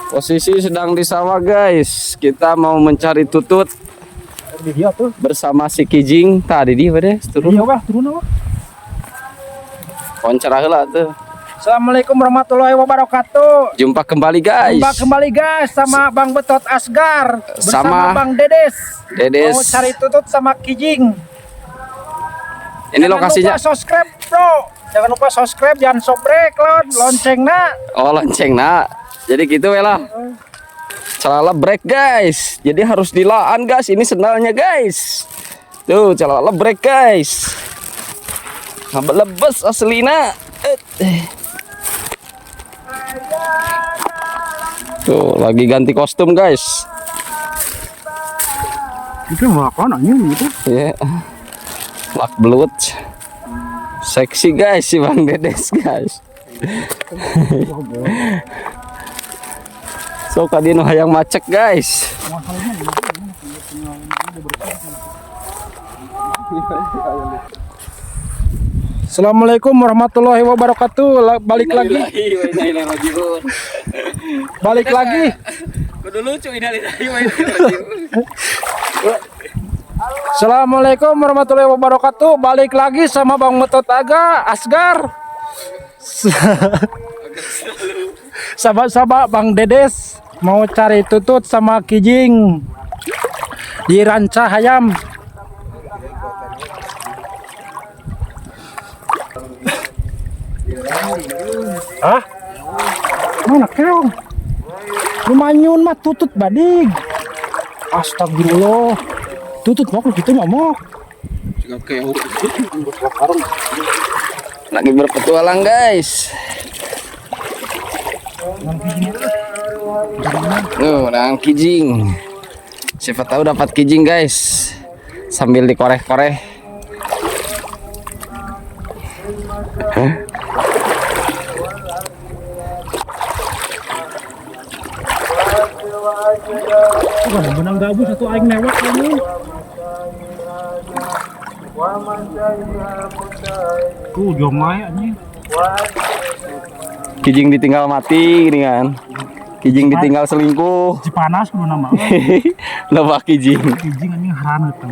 Posisi sedang di sawah guys. Kita mau mencari tutut bersama si Kijing. Tadi dia pada turun. Turun. Koncer heula tuh. Assalamualaikum warahmatullahi wabarakatuh. Jumpa kembali guys. Sama Bang Betot Asgar bersama Sama Bang Dedes. Dedes. Mau cari tutut sama Kijing. Ini lokasinya. Jangan lupa subscribe, bro. Jangan lupa subscribe, jangan sobrek loncengna. Oh, lonceng nak. Jadi gitu ya lah. Celala break guys. Jadi harus dilaan guys. Ini sendalnya guys. Tuh celala break guys. Lebes aslina. Tuh lagi ganti kostum guys. Itu makan anjing gitu. Ya. Lak belut. Seksi guys si Bang Dedes guys. So kadino hayang macek guys. Assalamualaikum warahmatullahi wabarakatuh. Balik lagi. Kudu lucu ini. Assalamualaikum warahmatullahi wabarakatuh. Balik lagi sama Bang Betot Asgar. Sahabat Bang Dedes mau cari tutut sama Kijing di Ranca Hayam. Hah? Mana keong? Lumanyun mah tutut badig. Astagfirullah. Tutut mau gitu mau. Lagi berpetualang guys. Nang Kijing. Siapa tahu dapat Kijing guys. Sambil dikoreh-koreh. Benang gabus satu aing lewat ini. Tuh jomai anjing. Kijing ditinggal mati gini kan. Kijing ditinggal selingkuh. Cipanas kudu nama. Lebah Kijing. Kijing anjing haraneut teh.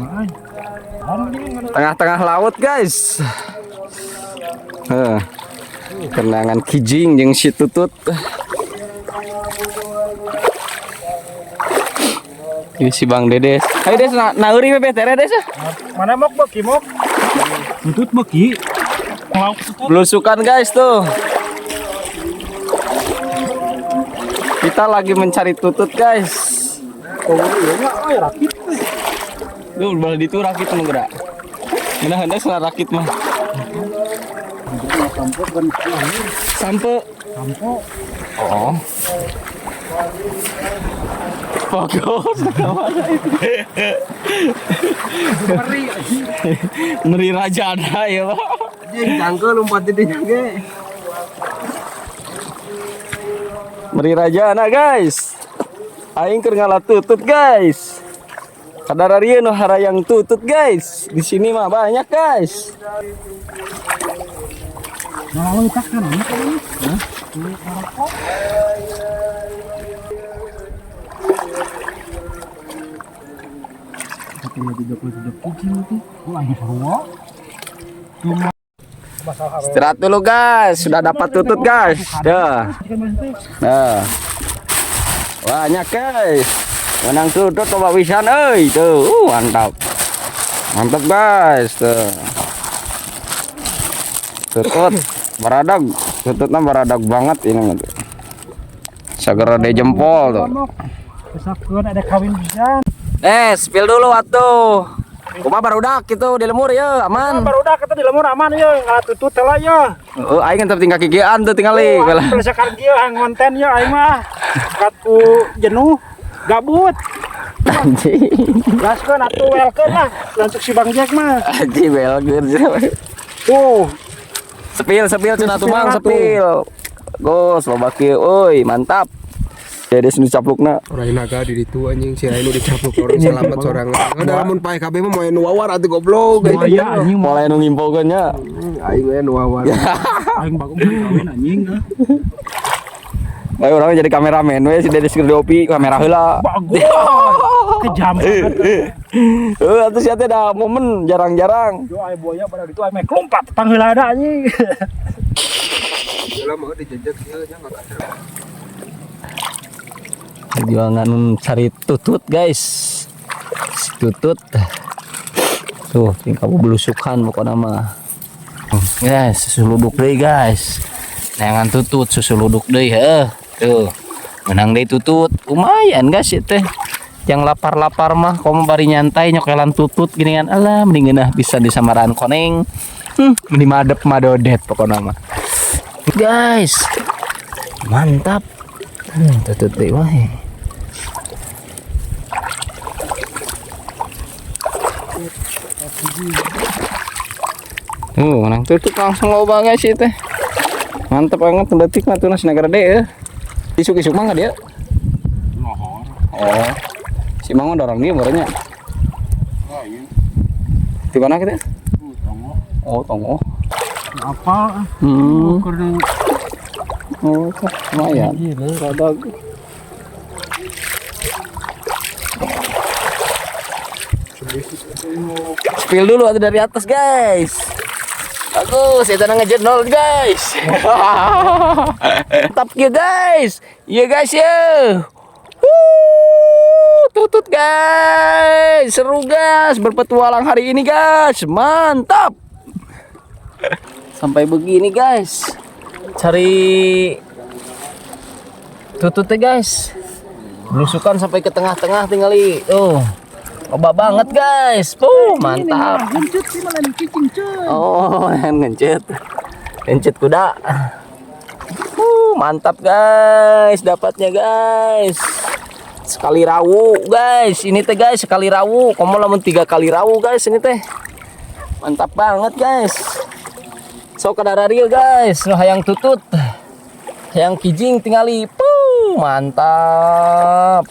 Tengah-tengah laut guys. Kenangan Kijing jeung si tutut. Ini si Bang Dedes. Ayo Des, nauri bebe tere Des. Mana mok beki mok? Tutut beki. Belusukan guys tuh. Kita lagi mencari tutut guys. Oh iya aya rakit. Duh, bal ditu rakit mah gerak. Mana hendak salah rakit mah. Sampo. Oh. Fokus. Meri rajana ya, Pak. Anjing jangkeul lompat di dinya ge. Meri rajana guys. Aing keur ngalah tutut guys. Kadararieu nu harayang tutut guys. Di sini mah banyak guys. Nah, lu tak kan ini. Hah? Istirahat dulu guys, sudah dapat tutut guys. Nah, banyak guys. Menang tutut coba wisan, tuh, mantap, mantap guys, tuh. Tutut baradag, tututnya baradag banget ini. Segera de jempol tuh. Besakkeun ada kawin pisan. Spill dulu atuh. Kumaha barudak gitu di lemur ya, aman. Barudak kita di lemur aman ya, ngalah tutut teh lah ya. Aing kan tinggal kikian tuh tingali. Belasakan kieu ngonten ya aing mah. Katku jenuh, gabut. Anjing. Gaskeun atuh welkeun lah. Lantuk si Bang Jack mah. Anjing welkeun. Tuh. Sepil cenah tuh Bang, sepil. Gos loba kieu euy, mantap. Dedes nu caplukna. Orang naga di ditu anjing si Rainu dicapluk orang selamat sorangan. Ada lamun pae kabeh mah moe nu wawar atuh goblok. Aya anjing Mulai nu ngimpokeun nya. Aing we nu wawar. aing bagus kawin anjing. Bae orang jadi kameramen we si Dedes Gerdopi kamera heula. Bagus. Kejam banget. Atuh sia teh da momen jarang-jarang. Yo aya buaya pada ditu aya mek lompat tangheula ada anjing. Heula mah dijejek ieu nya enggak ada. Perjuangan cari tutut guys. Si tutut. Tuh, tingkah belusukan pokoknya mah. Guys, susuluduk deui guys. Neangan tutut susuluduk deui heuh. Tuh. Menang deui tutut. Lumayan guys itu teh. Yang lapar-lapar mah komo bari nyantai nyokelan tutut gini kan. Alah mending geunah bisa disamaraan koneng. Mending madep madodet pokoknya mah. Guys. Mantap. Tutut deui wae. Menang tutup langsung loba guys itu. Mantap banget detik mah tuh nasi negara deh ya. Isuk-isuk mah dia. Oh. Si Mang ada orang dia barunya. Di mana kita? Oh, Tongo. Apa? Oh, lumayan. Rada. Spill dulu atau dari atas guys. Bagus, saya tenang ngejernol guys. Mantap ya guys. Iya guys ya. Tutut guys. Seru guys berpetualang hari ini guys. Mantap. Sampai begini guys. Cari tututnya guys. Belusukan sampai ke tengah-tengah tinggal tuh. Loba banget guys. Mantap. Ngencut sih malah cicing cuy. Oh, ngencet. Ngencet kuda. Mantap guys, dapatnya guys. Sekali rawu guys. Ini teh guys sekali rawu. Komo lamun 3 kali rawu guys ini teh. Mantap banget guys. So kadara real guys. Nu hayang tutut. Hayang kijing tingali. Mantap.